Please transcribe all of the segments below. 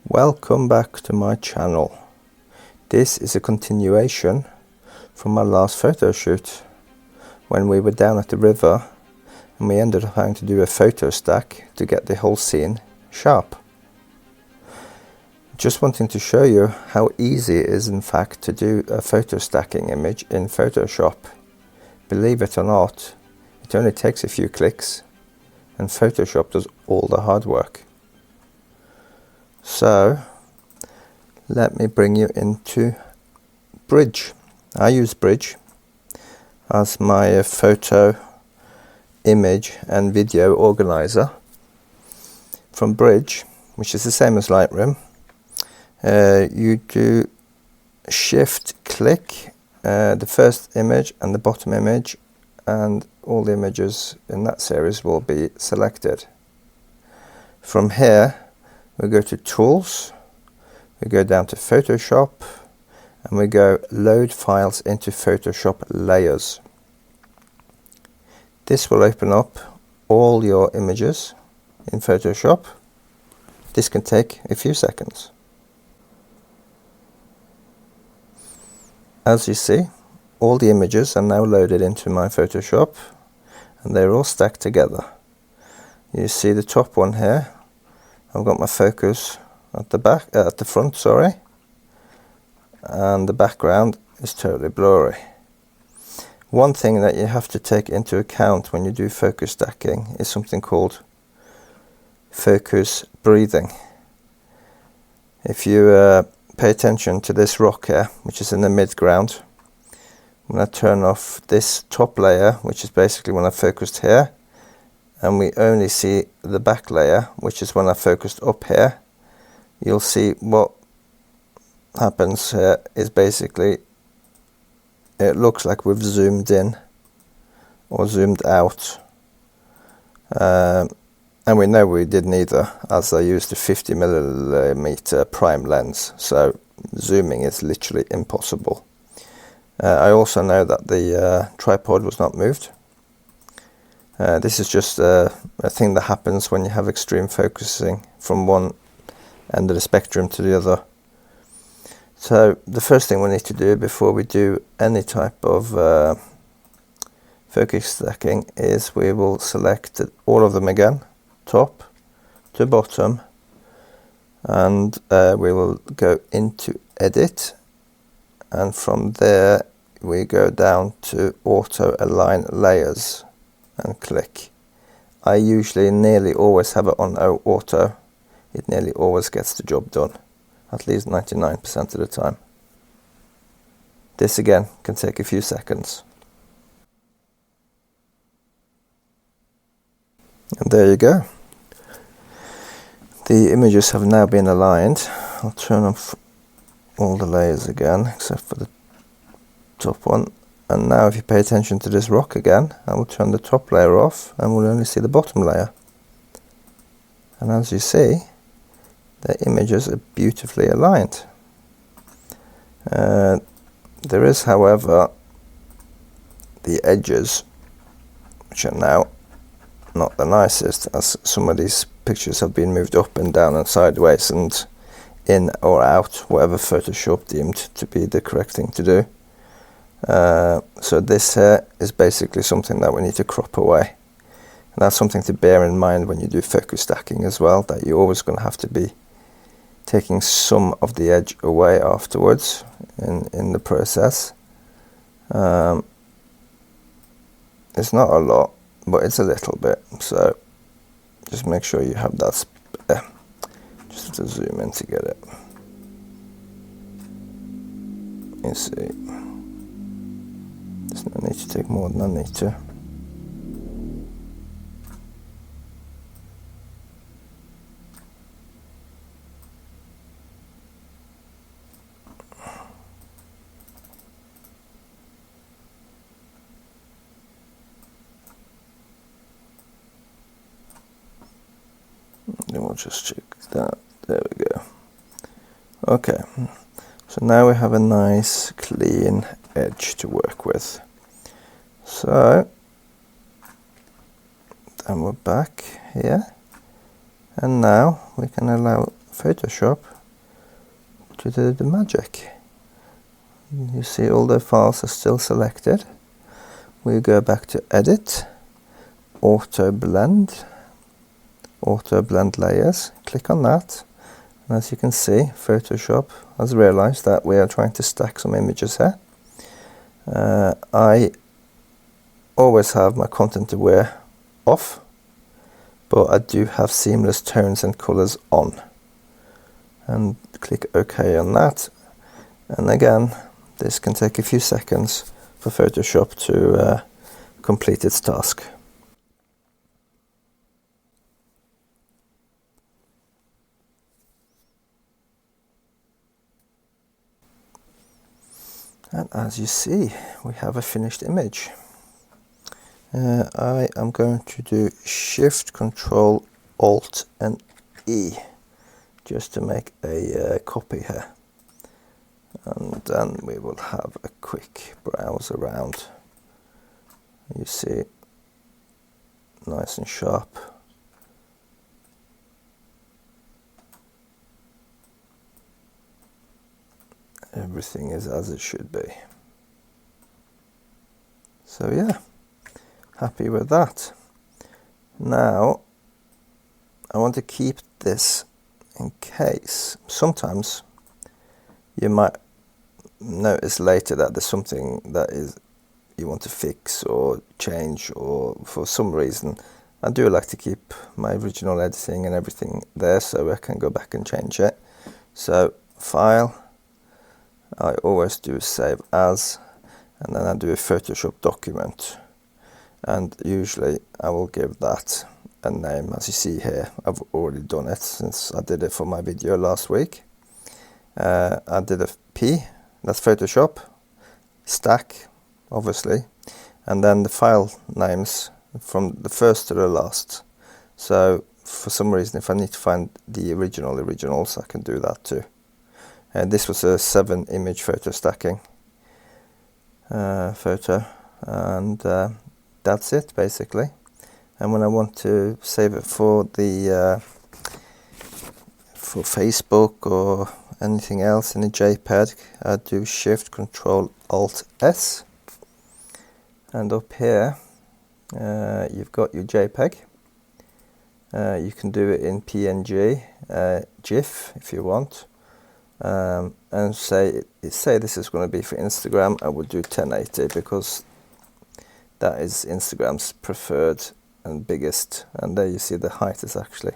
Welcome back to my channel. This is a continuation from my last photo shoot when we were down at the river and we ended up having to do a photo stack to get the whole scene sharp. Just wanting to show you how easy it is in fact to do a photo stacking image in Photoshop. Believe it or not, it only takes a few clicks and Photoshop does all the hard work. So let me bring you into Bridge. I use Bridge as my photo, image and video organizer. From Bridge, which is the same as Lightroom, you do shift click the first image and the bottom image, and all the images in that series will be selected. From here we go to Tools, we go down to Photoshop, and we go Load Files into Photoshop Layers. This will open up all your images in Photoshop. This can take a few seconds. As you see, all the images are now loaded into my Photoshop and they're all stacked together. You see the top one here. I've got my focus at the front, sorry, and the background is totally blurry. One thing that you have to take into account when you do focus stacking is something called focus breathing. If you pay attention to this rock here, which is in the midground, when I turn off this top layer, which is basically when I focused here, and we only see the back layer, which is when I focused up here, you'll see what happens here is basically it looks like we've zoomed in or zoomed out, and we know we did neither, as I used a 50mm prime lens, so zooming is literally impossible. I also know that the tripod was not moved. This is just a thing that happens when you have extreme focusing from one end of the spectrum to the other. So the first thing we need to do before we do any type of focus stacking is we will select all of them again, top to bottom, and we will go into Edit, and from there we go down to Auto Align Layers and click. I usually nearly always have it on auto. It nearly always gets the job done, at least 99% of the time. This again can take a few seconds. And there you go. The images have now been aligned. I'll turn off all the layers again except for the top one. And now if you pay attention to this rock again, I will turn the top layer off and we'll only see the bottom layer. And as you see, the images are beautifully aligned. There is, however, the edges, which are now not the nicest, as some of these pictures have been moved up and down and sideways and in or out, whatever Photoshop deemed to be the correct thing to do. So this here is basically something that we need to crop away, and that's something to bear in mind when you do focus stacking as well, that you're always going to have to be taking some of the edge away afterwards in the process. It's not a lot, but it's a little bit, so just make sure you have that spare. Just have to zoom in to get it. You see, there's no need to take more than I need to. Then we'll just check that. There we go. Okay, so now we have a nice clean edge to work with. So then we're back here, and now we can allow Photoshop to do the magic. You see all the files are still selected. We go back to Edit, Auto Blend Layers. Click on that. And as you can see, Photoshop has realized that we are trying to stack some images here. I always have my content aware off, but I do have seamless tones and colors on. And click OK on that. And again, this can take a few seconds for Photoshop to complete its task. And as you see, we have a finished image. I am going to do Shift, Control, Alt and E just to make a copy here. And then we will have a quick browse around. You see, nice and sharp. Everything is as it should be. So yeah, happy with that. Now, I want to keep this in case. Sometimes you might notice later that there's something that is you want to fix or change, or for some reason. I do like to keep my original editing and everything there so I can go back and change it. So File, I always do Save As, and then I do a Photoshop document, and usually I will give that a name. As you see here, I've already done it since I did it for my video last week. I did a P, that's Photoshop, stack obviously, and then the file names from the first to the last. So for some reason, if I need to find the originals, I can do that too. And this was a 7 image photo stacking photo, and that's it basically. And when I want to save it for the for Facebook or anything else in a JPEG, I do Shift, Control, Alt, S, and up here you've got your JPEG. You can do it in PNG, GIF if you want. And say this is going to be for Instagram. I would do 1080 because that is Instagram's preferred and biggest, and there you see the height is actually,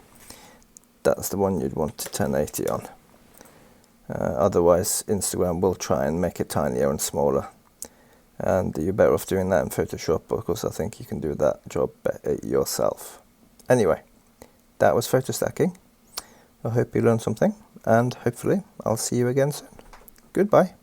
that's the one you'd want 1080 on. Otherwise Instagram will try and make it tinier and smaller, and you're better off doing that in Photoshop because I think you can do that job better yourself. Anyway, that was photo stacking. I hope you learned something, and hopefully I'll see you again soon. Goodbye.